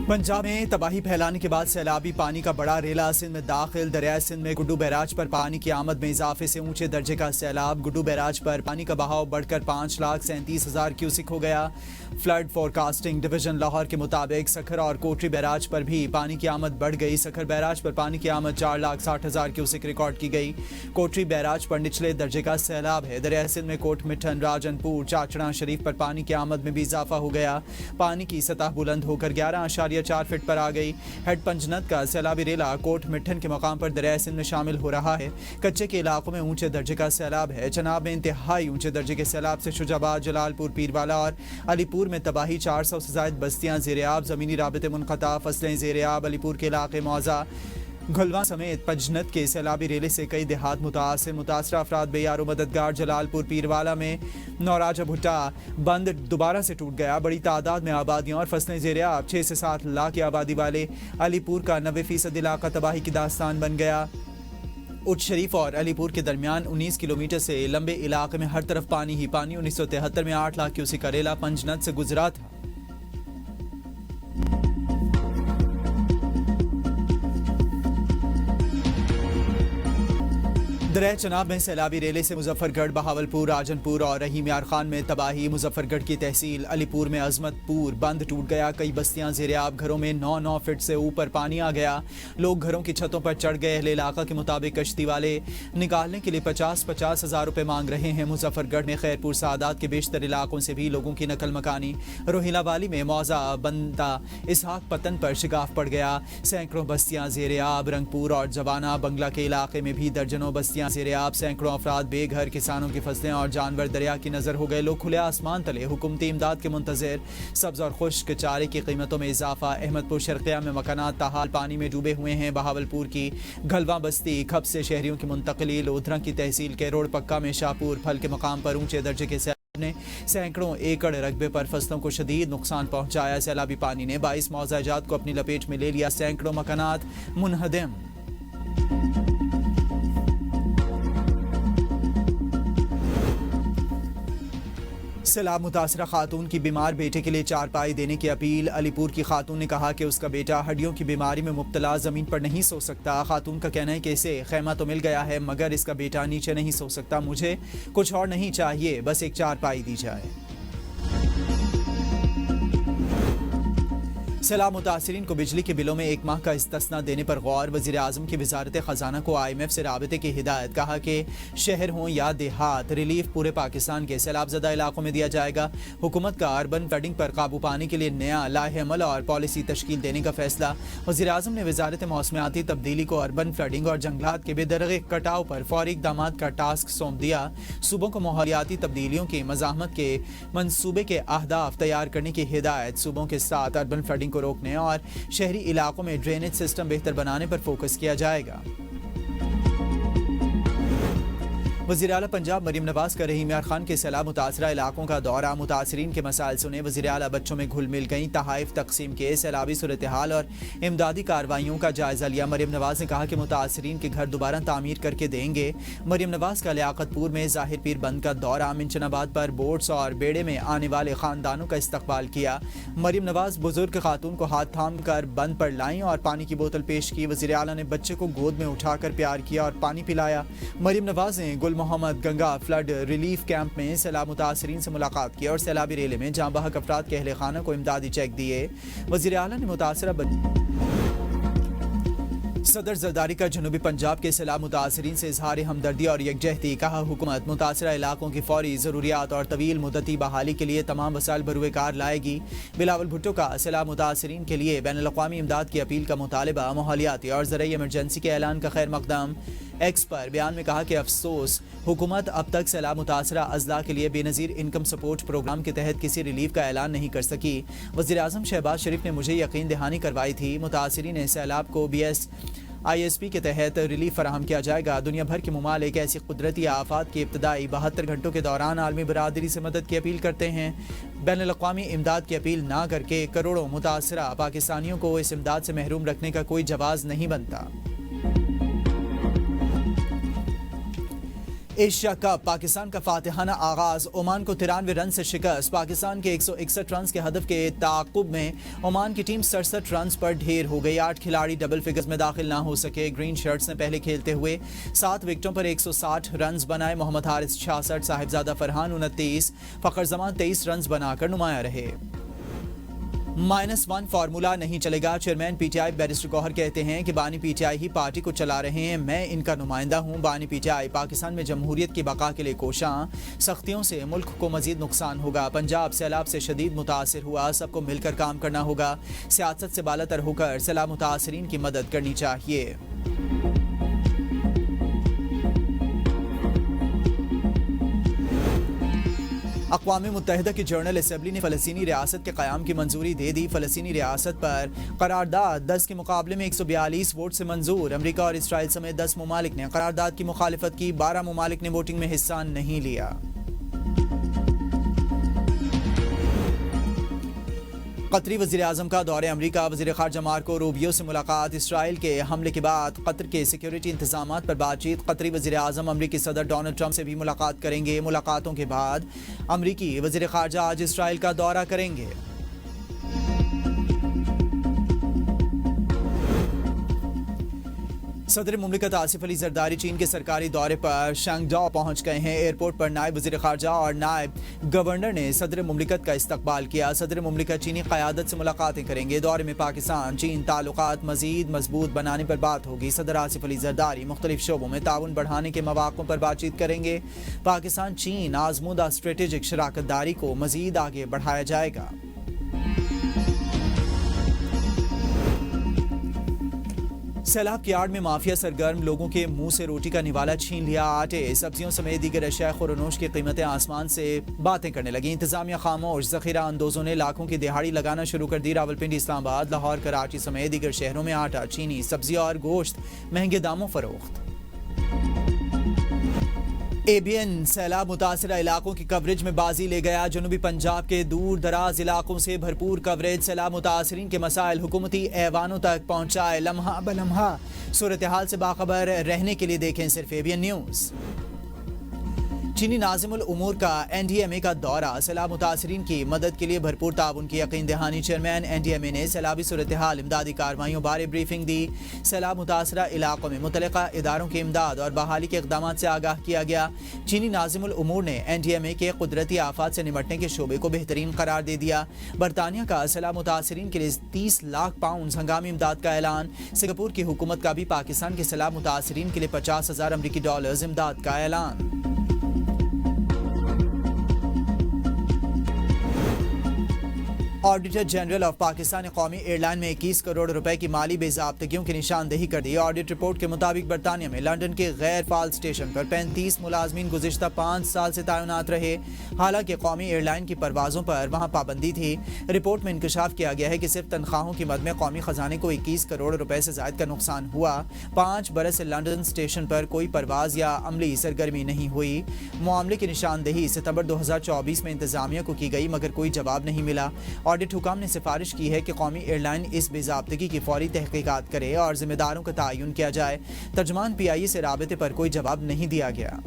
पंजाब में तबाही फैलाने के बाद सैलाबी पानी का बड़ा रेला सिंध में दाखिल। दरिया सिंध में गुड्डू बैराज पर पानी की आमद में इजाफे से ऊंचे दर्जे का सैलाब। गुड्डू बैराज पर पानी का बहाव बढ़कर 5,37,000 क्यूसिक हो गया। फ्लड फोरकास्टिंग डिवीजन लाहौर के मुताबिक सखर और कोटरी बैराज पर भी पानी की आमद बढ़ गई। सखर बैराज पर पानी की आमद 4,60,000 क्यूसिक रिकॉर्ड की गई। कोटरी बैराज पर निचले दर्जे का सैलाब है। दरिया सिंध में कोट मिठन, राजनपुर, चाचड़ा शरीफ पर पानी की आमद में भी इजाफा हो गया। पानी की सतह बुलंद होकर 11.4 फीट पर आ गई। हेड पंजनत का सैलाबी रेला कोट मिठन के मकाम पर दरिया सिंध में शामिल हो रहा है। कच्चे के इलाकों में ऊंचे दर्जे का सैलाब है। चनाब में इंतहाई ऊंचे दर्जे के सैलाब से शुजाबाद, जलालपुर, पीरवाला और अलीपुर में तबाही। 400 से ज्यादा बस्तियां ज़ेर-ए-आब, ज़मीनी राबते मुनक़ता, फसलें ज़ेर-ए-आब। अलीपुर के इलाके मौजा, घुलवा समेत पंजनत के सैलाबी रेले से कई देहात मुतासर अफराद बेयारो मददगार। जलालपुर, पीरवाला में नौराजा भुट्टा बंद दोबारा से टूट गया। बड़ी तादाद में आबादियां और फसलें ज़ेर-ए-आब। 6 से 7 लाख की आबादी वाले अलीपुर का 90% इलाका तबाही की दास्तान बन गया। उच्च शरीफ और अलीपुर के दरमियान 19 किलोमीटर से लंबे इलाके में हर तरफ पानी ही पानी। 1973 में 8 लाख क्यूसिक का रेला पंजनत से गुजरा था। दरिया चनाब में सैलाबी रेले से मुजफ्फरगढ़, बहावलपुर, राजनपुर और रहीम यार खान में तबाही। मुजफ्फरगढ़ की तहसील अलीपुर में अजमतपुर बंद टूट गया। कई बस्तियां ज़ेर-ए-आब, घरों में 9 फीट से ऊपर पानी आ गया। लोग घरों की छतों पर चढ़ गए। अहले इलाका के मुताबिक कश्ती वाले निकालने के लिए 50-50 हज़ार रुपये मांग रहे हैं। मुजफ्फरगढ़ में खैरपुर, सादात के बेशतर इलाकों से भी लोगों की नकल मकानी। रोहिला वाली में मौजा बंदा इसहाक पतन पर शिकाफ पड़ गया। सैकड़ों बस्तियां ज़ेर-ए-आब। रंगपुर और जवाना बंगला के इलाके में भी दर्जनों बस्तियां ज़ेर-ए-आब। सैकड़ों अफराद बेघर। किसानों की फसलें और जानवर दरिया की नजर हो गए। लोग खुले आसमान तले हुकूमती इमदाद के मुंतज़िर। सब्ज और खुश्क चारे की कीमतों में इजाफा। अहमदपुर शर्किया में मकानात ताहाल पानी में डूबे हुए हैं। बहावलपुर की घलवा बस्ती खब से शहरियों की मुंतकली। लोधरा की तहसील के रोड पक्का में शाहपुर फल के मकाम पर ऊंचे दर्जे के ने सैकड़ों एकड़ रकबे पर फसलों को शदीद नुकसान पहुंचाया। सैलाबी पानी ने 22 मौज़ाजात को अपनी लपेट में ले लिया। सैकड़ों मकानात मुनहदम। सैलाब मुतासरा खातून की बीमार बेटे के लिए चारपाई देने की अपील। अलीपुर की खातून ने कहा कि उसका बेटा हड्डियों की बीमारी में मुब्तला, ज़मीन पर नहीं सो सकता। खातून का कहना है कि इसे खैमा तो मिल गया है मगर इसका बेटा नीचे नहीं सो सकता। मुझे कुछ और नहीं चाहिए, बस एक चारपाई दी जाए। सैलाब मुतासरीन को बिजली के बिलों में 1 माह का इस्तिस्ना देने पर गौर। वज़ीर आज़म की वज़ारत ख़जाना को IMF से राबते की हिदायत। कहा कि शहर हों या देहात, रिलीफ पूरे पाकिस्तान के सैलाब ज़दा इलाकों में दिया जाएगा। हुकूमत का अर्बन फ्लडिंग पर काबू पाने के लिए नया लाहे अमल और पॉलिसी तश्कील देने का फैसला। वज़ीर आज़म ने वज़ारत मौसमियाती तब्दीली को अर्बन फ्लडिंग और जंगलात के बेदरगे कटाव पर फौरी इक़दामात का टास्क सौंप दिया। सूबों को माहौलियाती तब्दीलियों की मज़ाहमत के मनसूबे के अहदाफ तैयार करने की हिदायत। सूबों के साथ अर्बन फ्लडिंग को रोकने और शहरी इलाकों में ड्रेनेज सिस्टम बेहतर बनाने पर फोकस किया जाएगा। वज़ीर आला पंजाब मरीम नवाज का रहीम यार खान के सैलाब मुतासरा इलाकों का दौरा। मुतासरीन के मसाइल सुने। वज़ीर आला बच्चों में घुल मिल गई। तहाइफ तकसीम के सैलाबी सूरत हाल और इमदादी कार्रवाइयों का जायजा लिया। मरीम नवाज ने कहा कि मुतासरीन के घर दोबारा तामीर करके देंगे। मरीम नवाज का लियाकतपुर में ज़ाहिर पीर बंद का दौरा। मिंचनाबाद पर बोट्स और बेड़े में आने वाले खानदानों का इस्तकबाल किया। मरीम नवाज बुजुर्ग खातून को हाथ थाम कर बंद पर लाईं और पानी की बोतल पेश की। वज़ीर आला ने बच्चे को गोद में उठाकर प्यार किया और पानी पिलाया। मरीम नवाज ने Gul Mohammad Ganga flood relief camp में सैलाब मुतासरीन से मुलाकात की और सैलाबी रेले में जाँ बहक अफराद के अहले खाना को इमदादी चेक दिए। वज़ीर आला ने मुतासरा सदर जरदारी का जनूबी पंजाब के सैलाब मुतासरीन से इजहार हमदर्दी और यकजहती। कहा हुकूमत मुतासरा इलाकों की फौरी ज़रूरियात और तवील मुद्दती बहाली के लिए तमाम वसाइल बरूए कार लाएगी। बिलावल भुट्टो का सैलाब मुतासरीन के लिए बैनुल अक़वामी इमदाद की अपील का मुतालबा। माहौलियाती और ज़रई इमरजेंसी के ऐलान का खैर मकदम। एक्स पर बयान में कहा कि अफसोस हुकूमत अब तक सैलाब मुतासरा अजला के लिए बेनज़ीर इनकम सपोर्ट प्रोग्राम के तहत किसी रिलीफ का ऐलान नहीं कर सकी। वज़ीर आज़म शहबाज शरीफ ने मुझे यकीन दहानी करवाई थी। मुतासरीन सैलाब को BSISP के तहत रिलीफ फराहम किया जाएगा। दुनिया भर के ममालिक ऐसी कुदरती आफात की इब्तदाई 72 घंटों के दौरान आलमी बरादरी से मदद की अपील करते हैं। बैनुल अक़वामी इमदाद की अपील ना करके करोड़ों मुतासरा पाकिस्तानियों को इस इमदाद से महरूम रखने का कोई जवाज़ नहीं बनता। एशिया कप पाकिस्तान का फातिहाना आगाज, ओमान को 93 रन से शिकस्त। पाकिस्तान के 161 रन के हदफ के ताक़ुब में ओमान की टीम 67 रन पर ढेर हो गई। 8 खिलाड़ी डबल फिगर्स में दाखिल ना हो सके। ग्रीन शर्ट्स ने पहले खेलते हुए 7 विकेटों पर 160 रन बनाए। मोहम्मद हारिस 66, साहिबजादा फरहान 29, फखर जमान 23 रन बनाकर नुमाया रहे। -1 फार्मूला नहीं चलेगा। चेयरमैन पीटीआई बैरिस्टर गौहर कहते हैं कि बानी पीटीआई ही पार्टी को चला रहे हैं, मैं इनका नुमाइंदा हूं। बानी पीटीआई पाकिस्तान में जमहूरियत की बका के लिए कोशां। सख्तियों से मुल्क को मजीद नुकसान होगा। पंजाब सैलाब से शदीद मुतासिर हुआ, सबको मिलकर काम करना होगा। सियासत से बालातर होकर सैलाब मुतासरीन की मदद करनी चाहिए। अक़वाम मुत्तहिदा की जनरल असम्बली ने फ़लस्तीनी रियासत के क़याम की मंजूरी दे दी। फ़लस्तीनी रियासत पर करारदाद 10 के मुकाबले में 142 वोट से मंजूर। अमरीका और इसराइल समेत 10 ममालिक ने करारदाद की मुखालिफत की। 12 ममालिक ने वोटिंग में हिस्सा नहीं लिया। कतरी वज़ीर आज़म का दौरे अमरीका, वज़ीर ख़ारजा मार्को रूबियो से मुलाकात। इसराइल के हमले के बाद कतर के सिक्योरिटी इंतज़ामात पर बातचीत। कतरी वज़ीर आज़म अमरीकी सदर डोनाल्ड ट्रंप से भी मुलाकात करेंगे। मुलाकातों के बाद अमरीकी वज़ीर ख़ारजा आज इसराइल का दौरा करेंगे। सदर मुमलिकत आसिफ अली जरदारी चीन के सरकारी दौरे पर शैंगडाओ पहुंच गए हैं। एयरपोर्ट पर नायब वज़ीर ख़ारजा और नायब गवर्नर ने सदर मुमलिकत का इस्तकबाल किया। सदर मुमलिकत चीनी क़यादत से मुलाकातें करेंगे। दौरे में पाकिस्तान चीन ताल्लुकात मज़ीद मजबूत बनाने पर बात होगी। सदर आसिफ अली जरदारी मुख्तलिफ शोबों में ताउन बढ़ाने के मौक़ों पर बातचीत करेंगे। पाकिस्तान चीन आज़मूदा स्ट्रेटेजिक शराकतदारी को मज़ीद आगे बढ़ाया जाएगा। सैलाब की आड़ में माफिया सरगर्म, लोगों के मुंह से रोटी का निवाला छीन लिया। आटे, सब्जियों समेत दीगर अशिया खुरनोश की कीमतें आसमान से बातें करने लगी। इंतजामिया खामोश, ज़ख़ीरा अंदोज़ों ने लाखों की दिहाड़ी लगाना शुरू कर दी। रावलपिंडी, इस्लामाबाद, लाहौर, कराची समेत दीगर शहरों में आटा, चीनी, सब्जी और गोश्त महंगे दामों फरोख्त। ABN सैलाब मुतासिरा इलाकों की कवरेज में बाजी ले गया। जनूबी पंजाब के दूर दराज इलाकों से भरपूर कवरेज। सैलाब मुतासरीन के मसाइल हुकूमती ऐवानों तक पहुंचाए। लम्हा बलम्हा सूरत हाल से बाखबर रहने के लिए देखें सिर्फ ABN न्यूज़। चीनी नाज़िमुल उमूर का NDMA का दौरा। सैलाब मुतासरीन की मदद के लिए भरपूर ताउन की यकीन दहानी। चेयरमैन NDMA ने सैलाबी सूरत हाल, इमदादी कार्रवाइयों बारे ब्रीफिंग दी। सैलाब मुतासरा इलाकों में मुतल्लिका इदारों की इमदाद और बहाली के इक़दाम से आगाह किया गया। चीनी नाज़िमुल उमूर ने NDMA के कुदरती आफात से निमटने के शोबे को बेहतरीन करार दे दिया। बरतानिया का सैलाब मुतासरीन के लिए 30 लाख पाउंड हंगामी इमदाद का ऐलान। सिंगापुर की हुकूमत का भी पाकिस्तान के सैलाब मुतासरीन के लिए $50,000 इमदाद का ऐलान। ऑडिटर जनरल ऑफ पाकिस्तान ने कौमी एयरलाइन में 21 करोड़ रुपए की माली बेज़ाब्तगियों की निशानदेही कर दी। ऑडिट रिपोर्ट के मुताबिक बरतानिया में लंदन के गैर फाल स्टेशन पर 35 मुलाजमीन गुज़िश्ता 5 साल से तैनात रहे। हालांकि कौमी एयरलाइन की परवाज़ों पर वहाँ पाबंदी थी। रिपोर्ट में इंकशाफ किया गया है कि सिर्फ तनख्वाहों की मद में कौमी ख़जाने को 21 करोड़ रुपए से ज़ायद का नुकसान हुआ। 5 बरस से लंदन स्टेशन पर कोई परवाज़ या अमली सरगर्मी नहीं हुई। मामले की निशानदेही सितंबर 2024 में इंतजामिया को की गई, मगर कोई जवाब नहीं मिला। ऑडिट हुकाम ने सिफारिश की है कि कौमी एयरलाइन इस बेज़ाब्तगी की फौरी तहकीकात करे और जिम्मेदारों का तयन किया जाए। तर्जुमान PIA से राबते पर कोई जवाब नहीं दिया गया।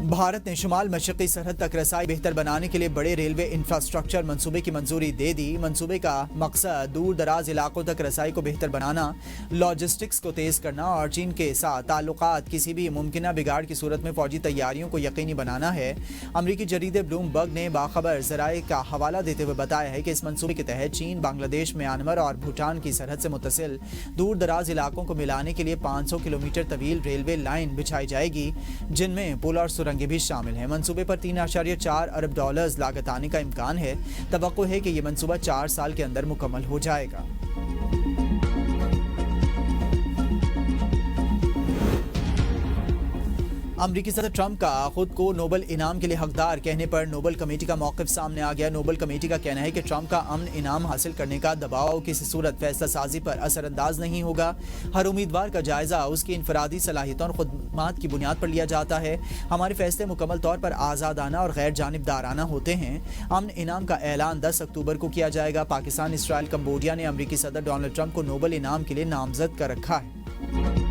भारत ने शुमाल मशरक़ी सरहद तक रसाई बेहतर बनाने के लिए बड़े रेलवे इंफ्रास्ट्रक्चर मंसूबे की मंजूरी दे दी। मंसूबे का मकसद दूर दराज इलाकों तक रसाई को बेहतर बनाना, लॉजिस्टिक्स को तेज़ करना और चीन के साथ ताल्लुकात किसी भी मुमकिन बिगाड़ की सूरत में फौजी तैयारियों को यकीनी बनाना है। अमरीकी जरीदे ब्लूमबर्ग ने बाखबर ज़राए का हवाला देते हुए बताया है कि इस मंसूबे के तहत चीन, बांग्लादेश, म्यांमार और भूटान की सरहद से मुत्तसिल दूर दराज इलाकों को मिलाने के लिए 500 किलोमीटर तवील रेलवे लाइन बिछाई जाएगी, जिनमें पुल और सुरंगें भी शामिल हैं। मंसूबे पर $3.4 अरब लागत आने का इम्कान है। तवक्को है कि यह मंसूबा 4 साल के अंदर मुकम्मल हो जाएगा। امریکی صدر ٹرمپ کا خود کو نوبل انعام کے لیے حقدار کہنے پر نوبل کمیٹی کا موقف سامنے آ گیا۔ نوبل کمیٹی کا کہنا ہے کہ ٹرمپ کا امن انعام حاصل کرنے کا دباؤ کسی صورت فیصلہ سازی پر اثر انداز نہیں ہوگا۔ ہر امیدوار کا جائزہ اس کی انفرادی صلاحیتوں اور خدمات کی بنیاد پر لیا جاتا ہے۔ ہمارے فیصلے مکمل طور پر آزادانہ اور غیر جانبدارانہ ہوتے ہیں۔ امن انعام کا اعلان 10 اکتوبر کو کیا جائے گا۔ پاکستان، اسرائیل، کمبوڈیا نے امریکی صدر ڈونلڈ ٹرمپ کو نوبل انعام کے لیے نامزد کر رکھا ہے۔